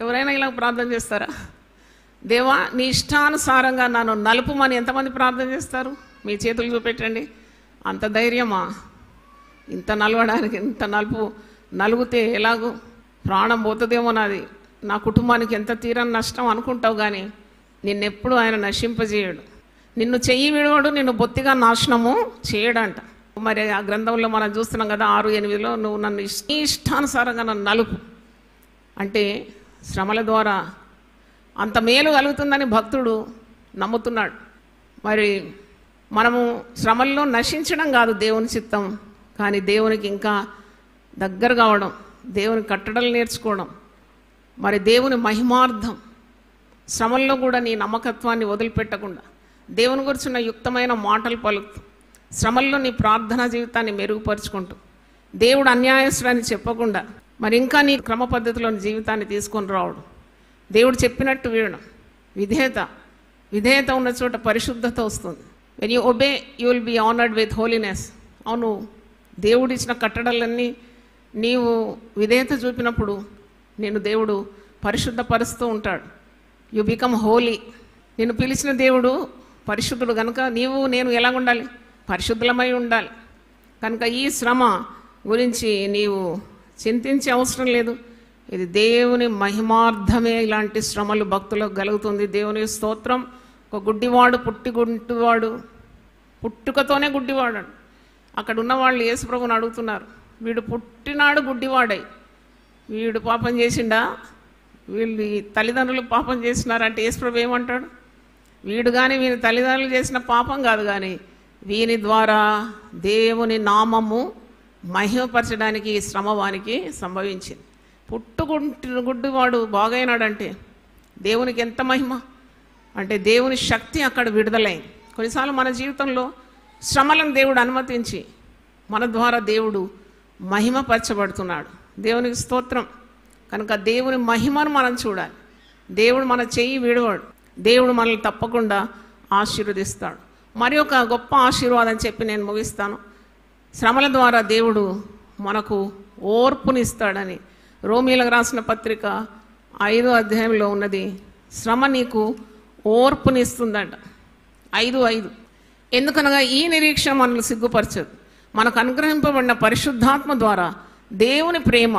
ఎవరైనా ఇలా ప్రార్థన చేస్తారా? దేవా నీ ఇష్టానుసారంగా నన్ను నలుపుమని ఎంతమంది ప్రార్థన చేస్తారు? మీ చేతులు చూపెట్టండి. అంత ధైర్యమా? ఇంత నలవడానికి, ఇంత నలుగుతే ఎలాగో ప్రాణం పోతుందేమో, నా కుటుంబానికి ఎంత తీరని నష్టం అనుకుంటావు. కానీ నిన్నెప్పుడు ఆయన నశింపజేయడు, నిన్ను చెయ్యి విడవడు, నిన్ను బొత్తిగా నాశనము చేయడంట. మరి ఆ గ్రంథంలో మనం చూస్తున్నాం కదా 6:8లో, నువ్వు నన్ను ఇష్టానుసారంగా నన్ను నలుపు అంటే శ్రమల ద్వారా అంత మేలు కలుగుతుందని భక్తుడు నమ్ముతున్నాడు. మరి మనము శ్రమల్లో నశించడం కాదు దేవుని చిత్తం, కానీ దేవునికి ఇంకా దగ్గర కావడం, దేవుని కట్టడలు నేర్చుకోవడం, మరి దేవుని మహిమార్థం. శ్రమల్లో కూడా నీ నమ్మకత్వాన్ని వదిలిపెట్టకుండా దేవుని గురించిన యుక్తమైన మాటలు పలుకుతూ, శ్రమల్లో నీ ప్రార్థనా జీవితాన్ని మెరుగుపరుచుకుంటూ, దేవుడు అన్యాయస్తుడని చెప్పకుండా మరి ఇంకా నీ క్రమ పద్ధతిలోని జీవితాన్ని తీసుకొని రావడం, దేవుడు చెప్పినట్టు వినడం, విధేయత ఉన్న చోట పరిశుద్ధత వస్తుంది. When you obey you will be honoured with holiness. అవును, దేవుడు ఇచ్చిన కట్టడలన్నీ నీవు విధేయత చూపినప్పుడు నేను దేవుడు పరిశుద్ధపరుస్తూ ఉంటాడు. You become holy. నిన్ను పిలిచిన దేవుడు పరిశుద్ధుడు కనుక నేను ఎలా ఉండాలి? పరిశుద్ధులమై ఉండాలి. కనుక ఈ శ్రమ గురించి నీవు చింతించే అవసరం లేదు. ఇది దేవుని మహిమార్థమే ఇలాంటి శ్రమలు భక్తులకు కలుగుతుంది. దేవుని స్తోత్రం. ఒక గుడ్డివాడు పుట్టుకతోనే గుడ్డివాడు. అక్కడ ఉన్న వాళ్ళు యేసుప్రభుని అడుగుతున్నారు, వీడు పుట్టినాడు గుడ్డివాడై, వీడు పాపం చేసిండా, వీళ్ళు తల్లిదండ్రులు పాపం చేసినారంటే యేసుప్రభు ఏమంటాడు? వీడు కానీ వీని తల్లిదండ్రులు చేసిన పాపం కాదు, కానీ వీని ద్వారా దేవుని నామము మహిమపరచడానికి ఈ శ్రమ వానికి సంభవించింది. గుడ్డివాడు బాగైనాడంటే దేవునికి ఎంత మహిమ, అంటే దేవుని శక్తి అక్కడ విడుదలైంది. కొన్నిసార్లు మన జీవితంలో శ్రమలను దేవుడు అనుమతించి మన ద్వారా దేవుడు మహిమపరచబడుతున్నాడు. దేవునికి స్తోత్రం. కనుక దేవుని మహిమను మనం చూడాలి. దేవుడు మన చెయ్యి విడవాడు. దేవుడు మనల్ని తప్పకుండా ఆశీర్వదిస్తాడు. మరి ఒక గొప్ప ఆశీర్వాదం చెప్పి నేను ముగిస్తాను. శ్రమల ద్వారా దేవుడు మనకు ఓర్పునిస్తాడని రోమీలకు రాసిన పత్రిక 5వ అధ్యాయంలో ఉన్నది. శ్రమ నీకు ఓర్పునిస్తుందంట. 5:5. ఎందుకనగా ఈ నిరీక్షణ మనల్ని సిగ్గుపరచదు, మనకు అనుగ్రహింపబడిన పరిశుద్ధాత్మ ద్వారా దేవుని ప్రేమ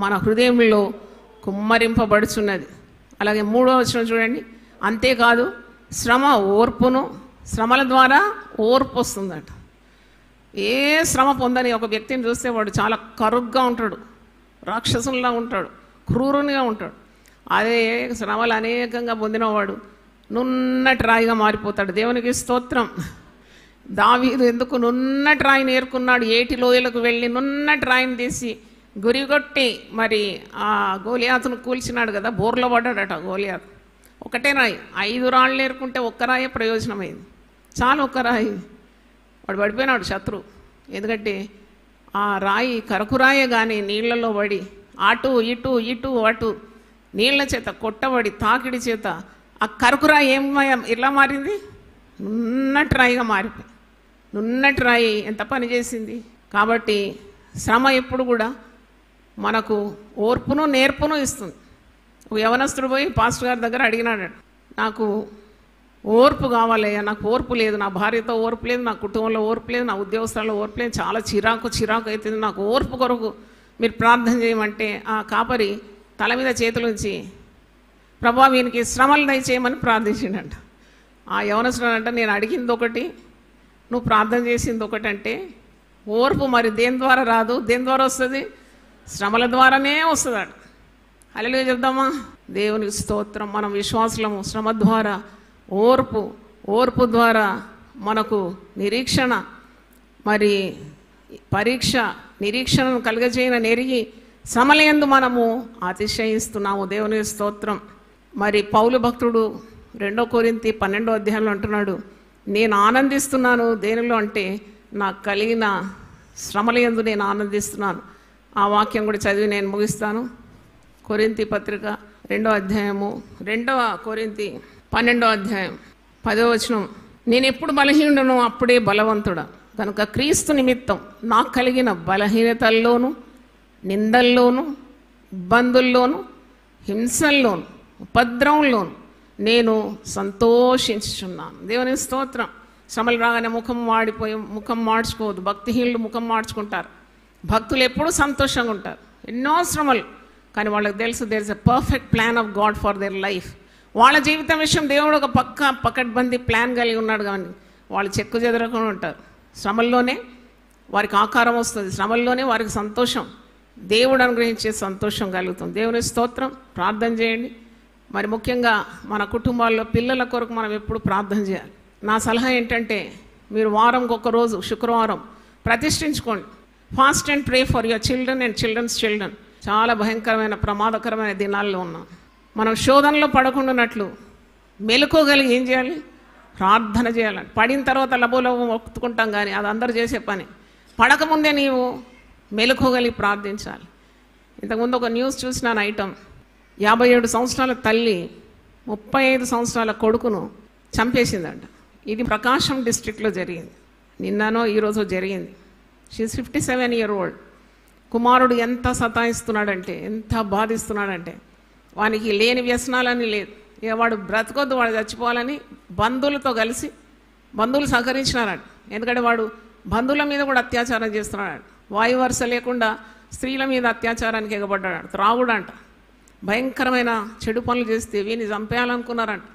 మన హృదయంలో కుమ్మరింపబడుచున్నది. అలాగే 3వ వచనం చూడండి. అంతేకాదు శ్రమ ఓర్పును, శ్రమల ద్వారా ఓర్పు వస్తుందట. ఏ శ్రమ పొందని ఒక వ్యక్తిని చూస్తే వాడు చాలా కరుగ్గా ఉంటాడు, రాక్షసుల్లా ఉంటాడు, క్రూరునిగా ఉంటాడు. అదే శ్రమలు అనేకంగా పొందినవాడు నున్నటి రాయిగా మారిపోతాడు. దేవునికి స్తోత్రం. దావీదు ఎందుకు నున్నటి రాయిని ఏరుకున్నాడు? ఏటి లోయలకు వెళ్ళి నున్నటి రాయిని తీసి గురిగొట్టి మరి ఆ గోలియాతును కూల్చినాడు కదా, బోర్లో పడ్డాడట గోలియాతు. ఒకటే రాయి, 5 రాళ్ళు ఏరుకుంటే ఒక్క రాయే ప్రయోజనమైంది. చాలా ఒక్క రాయి. వాడు పడిపోయినాడు శత్రువు. ఎందుకంటే ఆ రాయి కరకురాయే కానీ నీళ్లలో పడి అటు ఇటు ఇటు అటు నీళ్ల చేత కొట్టబడి తాకిడి చేత ఆ కరకురాయి ఎలా మారింది? నున్నటి రాయిగా మారిపోయి. నున్నటి రాయి ఎంత పని చేసింది. కాబట్టి శ్రమ ఎప్పుడు కూడా మనకు ఓర్పును నేర్పును ఇస్తుంది. ఒక యవనస్తుడు పోయి పాస్టర్ గారి దగ్గర అడిగినాడు, నాకు ఓర్పు కావాలయ్యా, నాకు ఓర్పు లేదు, నా భార్యతో ఓర్పు లేదు, నా కుటుంబంలో ఓర్పు లేదు, నా ఉద్యోగస్థలంలో ఓర్పు లేదు, చాలా చిరాకు అవుతుంది, నాకు ఓర్పు కొరకు మీరు ప్రార్థన చేయమంటే ఆ కాపరి తల మీద చేతులుంచి ప్రభా వీనికి శ్రమలు దయచేయమని ప్రార్థించిండంట. ఆ యవనస్తుడు అంటే నేను అడిగింది ఒకటి, నువ్వు ప్రార్థన చేసింది ఒకటి. అంటే ఓర్పు మరి దేని ద్వారా రాదు, దేని ద్వారా వస్తుంది? శ్రమల ద్వారానే వస్తుందాడు. హల్లెలూయా చెప్దామా? దేవునికి స్తోత్రం. మనం విశ్వాసులము. శ్రమ ద్వారా ఓర్పు ద్వారా మనకు నిరీక్షణ, మరి పరీక్ష నిరీక్షణను కలుగజేయన నెరిగి శ్రమలయందు మనము అతిశయిస్తున్నాము. దేవునికి స్తోత్రం. మరి పౌలు భక్తుడు 2 కొరింథీ 12వ అధ్యాయంలో అంటున్నాడు, నేను ఆనందిస్తున్నాను దేనిలో అంటే నాకు కలిగిన శ్రమలయందు నేను ఆనందిస్తున్నాను. ఆ వాక్యం కూడా చదివి నేను ముగిస్తాను. కొరింథీ పత్రిక 2వ అధ్యాయము, 2 కొరింథీ 12వ అధ్యాయం 10వ వచనం, నేను ఎప్పుడు బలహీనుడను అప్పుడే బలవంతుడా, కనుక క్రీస్తు నిమిత్తం నాకు కలిగిన బలహీనతల్లోనూ నిందల్లోనూ ఇబ్బందుల్లోనూ హింసల్లోనూ ఉపద్రవంలోనూ నేను సంతోషించుచున్నాను. దేవుని స్తోత్రం. శ్రమలు రాగానే ముఖం మార్చుకోవద్దు. భక్తిహీనులు ముఖం మార్చుకుంటారు. భక్తులు ఎప్పుడూ సంతోషంగా ఉంటారు. ఎన్నో శ్రమలు, కానీ వాళ్ళకి తెలుసు there is a perfect plan of God for their life. వాళ్ళ జీవితం విషయం దేవుడు ఒక పకడ్బందీ ప్లాన్ కలిగి ఉన్నాడు. కానీ వాళ్ళు చెక్కు చెదరకుండా ఉంటారు. శ్రమల్లోనే వారికి ఆకారం వస్తుంది. శ్రమల్లోనే వారికి సంతోషం, దేవుడు అనుగ్రహించే సంతోషం కలుగుతుంది. దేవుని స్తోత్రం. ప్రార్థన చేయండి. మరి ముఖ్యంగా మన కుటుంబాల్లో పిల్లల కొరకు మనం ఎప్పుడు ప్రార్థన చేయాలి. నా సలహా ఏంటంటే మీరు వారంకి ఒక రోజు శుక్రవారం ప్రతిష్ఠించుకోండి. Fast and pray for your children and children's children. చాలా భయంకరమైన ప్రమాదకరమైన దినాల్లో ఉన్నాం. మనం శోధనలో పడకుండానట్లు మెలుకోగలిగి ఏం చేయాలి? ప్రార్థన చేయాలి. పడిన తర్వాత లబోలబో మొక్కుకుంటాం, కానీ అది అందరూ చేసే పని. పడకముందే నీవు మెలుకోగలిగి ప్రార్థించాలి. ఇంతకుముందు ఒక న్యూస్ చూసినాను ఐటమ్, 57 సంవత్సరాల తల్లి 35 సంవత్సరాల కొడుకును చంపేసిందంట. ఇది ప్రకాశం డిస్ట్రిక్ట్లో జరిగింది. నిన్ననో ఈరోజు జరిగింది. She's 57 years old. కుమారుడు ఎంత సతాయిస్తున్నాడంటే, ఎంత బాధిస్తున్నాడంటే, వానికి లేని వ్యసనాలని లేదు. ఇక వాడు బ్రతకొద్దు, వాడు చచ్చిపోవాలని బంధువులతో కలిసి బంధువులు సహకరించినారంట. ఎందుకంటే వాడు బంధువుల మీద కూడా అత్యాచారం చేస్తున్నాడు. వాయు వరుస లేకుండా స్త్రీల మీద అత్యాచారానికి ఎగబడ్డాడు. త్రాగుడంట. భయంకరమైన చెడు పనులు చేస్తే వీని చంపేయాలనుకున్నారంట.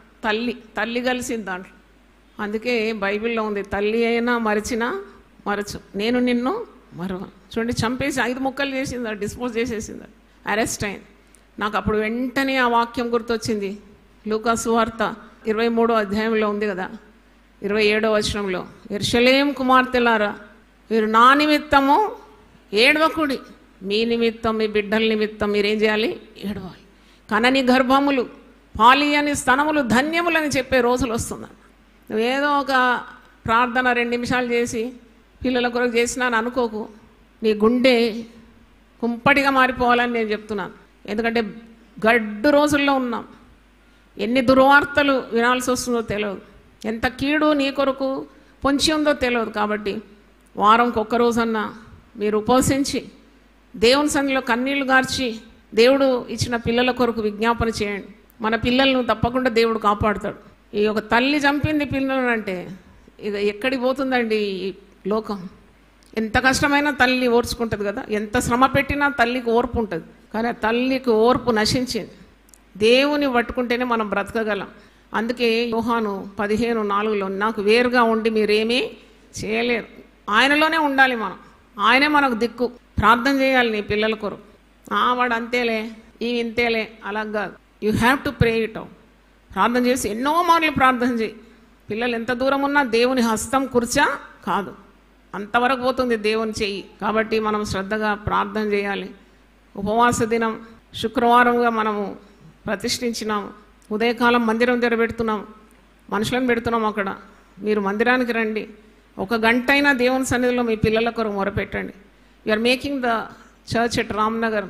తల్లి కలిసింది దాంట్లో. అందుకే బైబిల్లో ఉంది, తల్లి అయినా మరచినా మరచు, నేను నిన్ను మరవ. చూడండి, చంపేసి 5 ముక్కలు చేసింది, డిస్పోజ్ చేసేసింది, అరెస్ట్ అయింది. నాకు అప్పుడు వెంటనే ఆ వాక్యం గుర్తొచ్చింది. లూకా సువార్త 23వ అధ్యాయంలో ఉంది కదా, 27వ వచనంలో, యెరూషలేము కుమార్తెలారా మీరు నా నిమిత్తము ఏడవకుడి, మీ నిమిత్తం మీ బిడ్డల నిమిత్తం మీరేం చేయాలి? ఏడవాలి. కనని గర్భములు పాలియని స్తనములు ధన్యములని చెప్పే రోజులు వస్తున్నాను. నువ్వేదో ఒక ప్రార్థన 2 నిమిషాలు చేసి పిల్లల కొరకు చేసినాను అనుకోకు. నీ గుండె కుంపటిగా మారిపోవాలని నేను చెప్తున్నాను. ఎందుకంటే గడ్డు రోజుల్లో ఉన్నాం. ఎన్ని దుర్వార్తలు వినాల్సి వస్తుందో తెలియదు, ఎంత కీడు నీ కొరకు పొంచి ఉందో తెలియదు. కాబట్టి వారంకి ఒక్క రోజన్నా మీరు ఉపవసించి దేవుని సన్నిధిలో కన్నీళ్లు గార్చి దేవుడు ఇచ్చిన పిల్లల కొరకు విజ్ఞాపన చేయండి. మన పిల్లలను తప్పకుండా దేవుడు కాపాడుతాడు. ఈ ఒక తల్లి చంపింది పిల్లలను అంటే ఇక ఎక్కడికి పోతుందండి ఈ లోకం? ఎంత కష్టమైనా తల్లి ఓర్చుకుంటుంది కదా, ఎంత శ్రమ పెట్టినా తల్లికి ఓర్పు ఉంటుంది. కానీ ఆ తల్లికి ఓర్పు నశించింది. దేవుని పట్టుకుంటేనే మనం బ్రతకగలం. అందుకే యోహాను 15:4లో నాకు వేరుగా ఉండి మీరేమీ చేయలేరు. ఆయనలోనే ఉండాలి మనం. ఆయనే మనకు దిక్కు. ప్రార్థన చేయాలి నీ పిల్లల కొరకు. వాడు అంతేలే, ఇవి ఇంతేలే, అలా కాదు. You have to pray it out. ప్రార్థన చేసి ఎన్నో మార్లు ప్రార్థన చేయి. పిల్లలు ఎంత దూరం ఉన్నా దేవుని హస్తం కుర్చా కాదు, అంతవరకు పోతుంది దేవుని చెయ్యి. కాబట్టి మనం శ్రద్ధగా ప్రార్థన చేయాలి. ఉపవాస దినం శుక్రవారంగా మనము ప్రతిష్ఠించినాము. ఉదయకాలం మందిరం తెరబెడుతున్నాం, మనుషులను పెడుతున్నాం అక్కడ. మీరు మందిరానికి రండి. 1 గంట అయినా దేవుని సన్నిధిలో మీ పిల్లల కొరకు మొరపెట్టండి. You are making the church at Ramnagar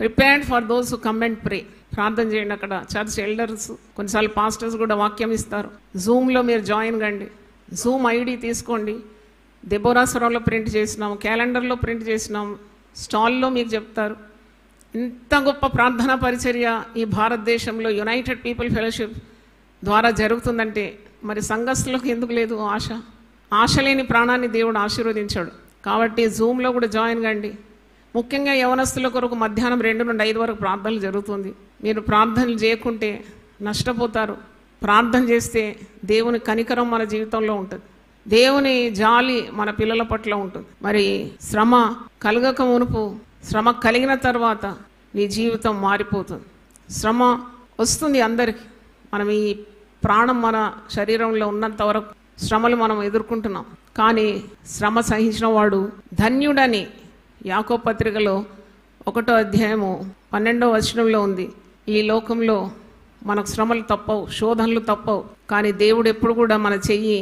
prepared for those who come and pray. ప్రార్థన చేయండి. అక్కడ చర్చ్ ఎల్డర్స్, కొన్నిసార్లు పాస్టర్స్ కూడా వాక్యం ఇస్తారు. జూమ్లో మీరు జాయిన్ కండి. జూమ్ ఐడి తీసుకోండి. దెబోరాస్వరంలో ప్రింట్ చేసినాము, క్యాలెండర్లో ప్రింట్ చేసినాము, స్టాల్లో మీకు చెప్తారు. ఇంత గొప్ప ప్రార్థనా పరిచర్య ఈ భారతదేశంలో యునైటెడ్ పీపుల్ ఫెలోషిప్ ద్వారా జరుగుతుందంటే మరి సంఘస్థులకు ఎందుకు లేదు ఆశ? ఆశ లేని ప్రాణాన్ని దేవుడు ఆశీర్వదించాడు. కాబట్టి జూమ్లో కూడా జాయిన్ కండి. ముఖ్యంగా యవనస్తుల కొరకు మధ్యాహ్నం 2 నుండి 5 వరకు ప్రార్థనలు జరుగుతుంది. మీరు ప్రార్థనలు చేయకుంటే నష్టపోతారు. ప్రార్థన చేస్తే దేవుని కనికరం మన జీవితంలో ఉంటుంది. దేవుని జాలి మన పిల్లల పట్ల ఉంటుంది. మరి శ్రమ కలగక మునుపు, శ్రమ కలిగిన తర్వాత నీ జీవితం మారిపోతుంది. శ్రమ వస్తుంది అందరికీ. మనం ఈ ప్రాణం మన శరీరంలో ఉన్నంత వరకు శ్రమలు మనం ఎదుర్కొంటున్నాం. కానీ శ్రమ సహించిన వాడు ధన్యుడని యాకోబు పత్రికలో 1వ అధ్యాయము 12వ వచనంలో ఉంది. ఈ లోకంలో మనకు శ్రమలు తప్పవు, శోధనలు తప్పవు, కానీ దేవుడు ఎప్పుడు కూడా మన చెయ్యి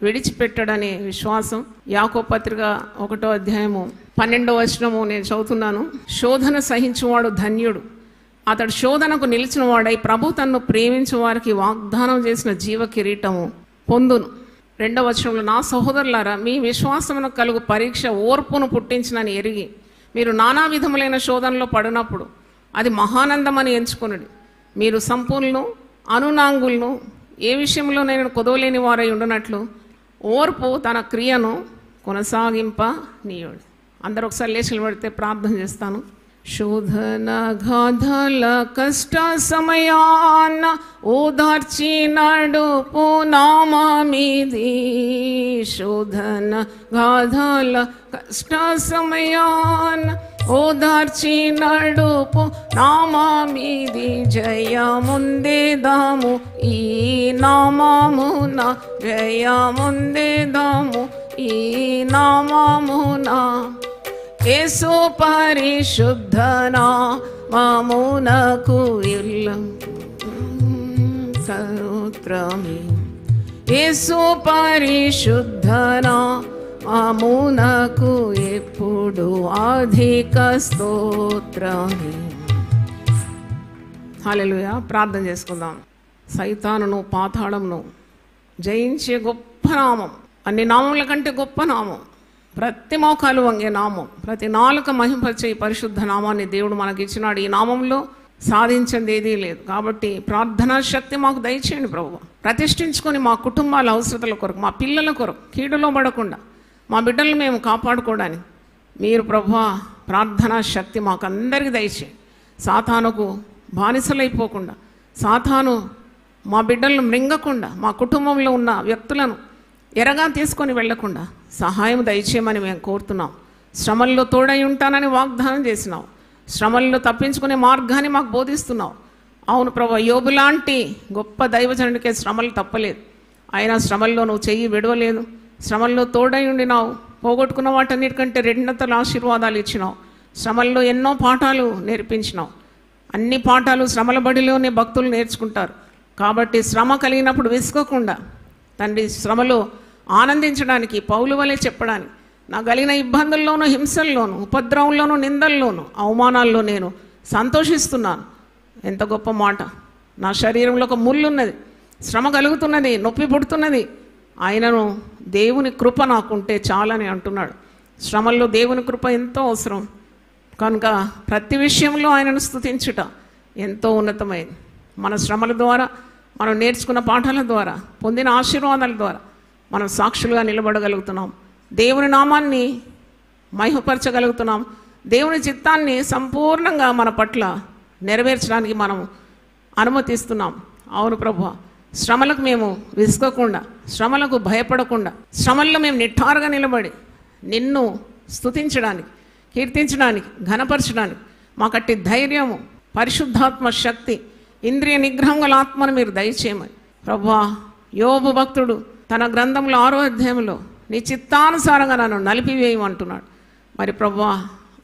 విడిచిపెట్టడనే విశ్వాసం. యాకోబు పత్రిక 1వ అధ్యాయము 12వ వచనము నేను చదువుతున్నాను. శోధన సహించువాడు ధన్యుడు, అతడు శోధనకు నిలిచిన వాడై ప్రభు తన్ను ప్రేమించు వారికి వాగ్దానం చేసిన జీవ కిరీటము పొందును. 2వ వచనంలో, నా సహోదరులారా, మీ విశ్వాసమునకు కలుగు పరీక్ష ఓర్పును పుట్టించినని ఎరిగి మీరు నానా విధములైన శోధనలో పడినప్పుడు అది మహానందమని ఎంచుకొనుడి. మీరు సంపూర్ణులను అనునాంగులను ఏ విషయంలో నేను కొదవలేని వారై ఉండునట్లు ఓర్పు తన క్రియను కొనసాగింప నీయుడు. అందరూ ఒకసారి లేచి నిలబడితే ప్రార్థన చేస్తాను. శోధన గాథల కష్ట సమయాన ఓదార్చి నడుపు నామా మీది. శోధన గాథల కష్ట సమయాన ఓదార్చి నడుపు నామా మీది. జయముందేదాము ఈ నామమున, జయముందేదాము ఈ నామమున. యేసు పరిశుద్ధ నామమునకు ఇల్లం స్తోత్రమే. యేసు పరిశుద్ధ నామమునకు ఎప్పుడు అధిక స్తోత్రమే. హల్లెలూయా. ప్రార్థన చేసుకుందాం. సైతానును పాతాళమును జయించే గొప్ప నామం, అన్ని నామముల కంటే గొప్ప నామం, ప్రతి మోకాలు వంగే నామం, ప్రతి నాలుక మహింపరిచే ఈ పరిశుద్ధ నామాన్ని దేవుడు మనకి ఇచ్చినాడు. ఈ నామంలో సాధించింది ఏదీ లేదు. కాబట్టి ప్రార్థనా శక్తి మాకు దయచేయండి ప్రభువా. ప్రతిష్ఠించుకొని మా కుటుంబాల అవసరతల కొరకు, మా పిల్లల కొరకు కీడులో పడకుండా మా బిడ్డలను మేము కాపాడుకోవడానికి మీరు ప్రభువా ప్రార్థనా శక్తి మాకు అందరికీ దయచేయండి. సాతానుకు బానిసలైపోకుండా, సాతాను మా బిడ్డలను మృంగకుండా, మా కుటుంబంలో ఉన్న వ్యక్తులను ఎరగా తీసుకొని వెళ్లకుండా సహాయం దయచేయమని మేము కోరుతున్నాం. శ్రమల్లో తోడై ఉంటానని వాగ్దానం చేసినావు. శ్రమల్లో తప్పించుకునే మార్గాన్ని మాకు బోధిస్తున్నావు. అవును ప్రభు, యోబు లాంటి గొప్ప దైవజనుడికే శ్రమలు తప్పలేదు. అయినా శ్రమల్లో నువ్వు చెయ్యి విడవలేదు. శ్రమల్లో తోడై ఉండినావు. పోగొట్టుకున్న వాటన్నిటికంటే 2 ఆశీర్వాదాలు ఇచ్చినావు. శ్రమల్లో ఎన్నో పాఠాలు నేర్పించినావు. అన్ని పాఠాలు శ్రమల బడిలోనే భక్తులు నేర్చుకుంటారు. కాబట్టి శ్రమ కలిగినప్పుడు విసుకోకుండా తండ్రి శ్రమలో ఆనందించడానికి, పౌలు వలె చెప్పడానికి, నా కలిగిన ఇబ్బందుల్లోనూ, హింసల్లోనూ, ఉపద్రవంలోనూ, నిందల్లోనూ, అవమానాల్లో నేను సంతోషిస్తున్నాను. ఎంత గొప్ప మాట. నా శరీరంలో ఒక ముళ్ళు ఉన్నది, శ్రమ కలుగుతున్నది, నొప్పి పుడుతున్నది, ఆయనను దేవుని కృప నాకుంటే చాలని అంటున్నాడు. శ్రమల్లో దేవుని కృప ఎంతో అవసరం. కనుక ప్రతి విషయంలో ఆయనను స్తుతించుట ఎంతో ఉన్నతమైనది. మన శ్రమల ద్వారా, మనం నేర్చుకున్న పాఠాల ద్వారా, పొందిన ఆశీర్వాదాల ద్వారా మనం సాక్షులుగా నిలబడగలుగుతున్నాం. దేవుని నామాన్ని మహిమపరచగలుగుతున్నాం. దేవుని చిత్తాన్ని సంపూర్ణంగా మన పట్ల నెరవేర్చడానికి మనం అనుమతిస్తున్నాం. అవును ప్రభువా, శ్రమలకు మేము విసుకోకుండా, శ్రమలకు భయపడకుండా, శ్రమల్లో మేము నిఠారుగా నిలబడి నిన్ను స్తుతించడానికి, కీర్తించడానికి, ఘనపరచడానికి మాకట్టి ధైర్యము, పరిశుద్ధాత్మ శక్తి, ఇంద్రియ నిగ్రహం గల ఆత్మను మీరు దయచేయమని ప్రభువా. యోబు భక్తుడు తన గ్రంథంలో 6వ అధ్యాయంలో నీ చిత్తానుసారంగా నన్ను నలిపివేయమంటున్నాడు. మరి ప్రభువా,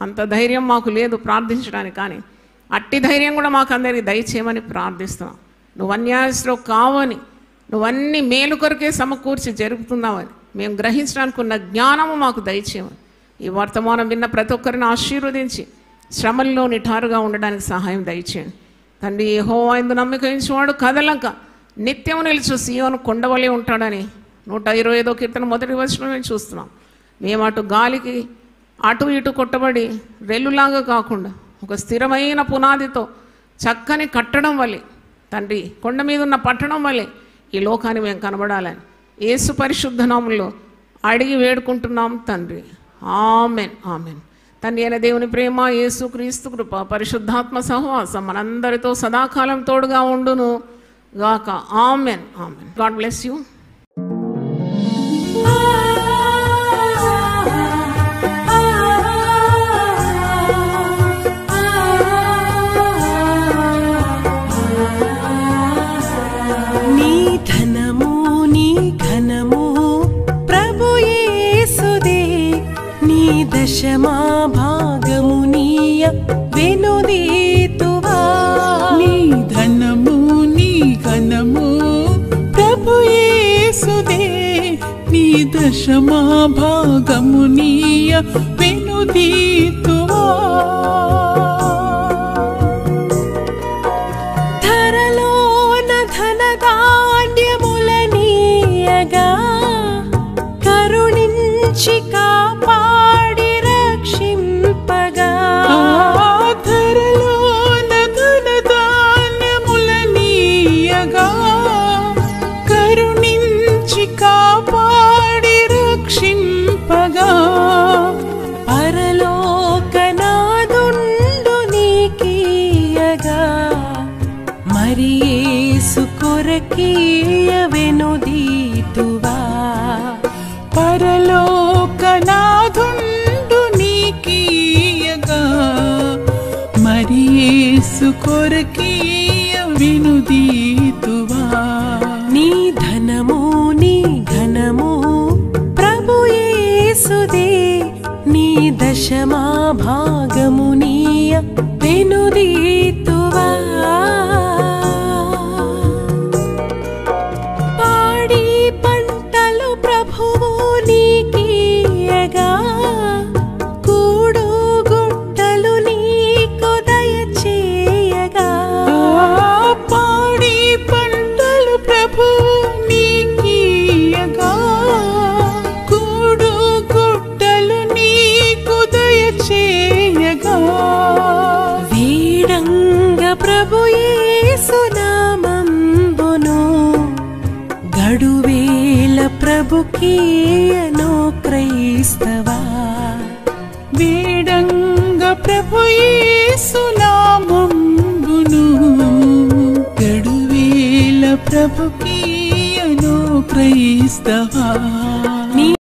అంత ధైర్యం మాకు లేదు ప్రార్థించడానికి, కానీ అట్టి ధైర్యం కూడా మాకు అందరికీ దయచేయమని ప్రార్థిస్తున్నాం. నువ్వు అన్యాయస్తులు కావని, నువ్వన్నీ మేలు కొరకే సమకూర్చి జరుపుతున్నావని, మేము గ్రహించడానికి ఉన్న జ్ఞానము మాకు దయచేయమని ఈ వర్తమానం విన్న ప్రతి ఒక్కరిని ఆశీర్వదించి శ్రమల్లో నిఠారుగా ఉండడానికి సహాయం దయచేయండి తండ్రి. యెహోవా యందు నమ్మిక ఉంచువాడు కదలక నిత్యము నిలుచు సీయోను కొండవలే ఉంటాడని 125వ కీర్తన మొదటి వచనం మేము చూస్తున్నాం. మేము అటు గాలికి అటు ఇటు కొట్టబడి రెల్లులాగా కాకుండా ఒక స్థిరమైన పునాదితో చక్కని కట్టడం వల్లే తండ్రి, కొండ మీద ఉన్న పట్టణం వల్లే ఈ లోకాన్ని మేము కనబడాలని యేసు పరిశుద్ధ నామములో అడిగి వేడుకుంటున్నాం తండ్రి. Amen amen. తండ్రి అయిన దేవుని ప్రేమ, యేసు క్రీస్తు కృప, పరిశుద్ధాత్మ సహవాసం మనందరితో సదాకాలం తోడుగా ఉండును గాక. Amen amen. God bless you. దశమా భాగమునీయ వెనుదీతువా నీ ధనము నీ ఘనము ప్రభు యేసుదే నీ దశమా భాగమునీయ వెనుదీతువా ధరలోన ధనధాన్యములనీయగా కరుణించి కొరకీయ వెనుదీతువా పరలోకనాథుండు నీకీయగా మరి యేసు కొరకీయ వెనుదీతువా నీ ధనము నీ ఘనము ప్రభు యేసుదే నీ దశమా భాగమునీయ వెనుదీతువా ప్రభుకీయను క్రైస్తవా వేడంగ ప్రభు యేసు నామమును గడువేల ప్రభుకీయను క్రైస్తవా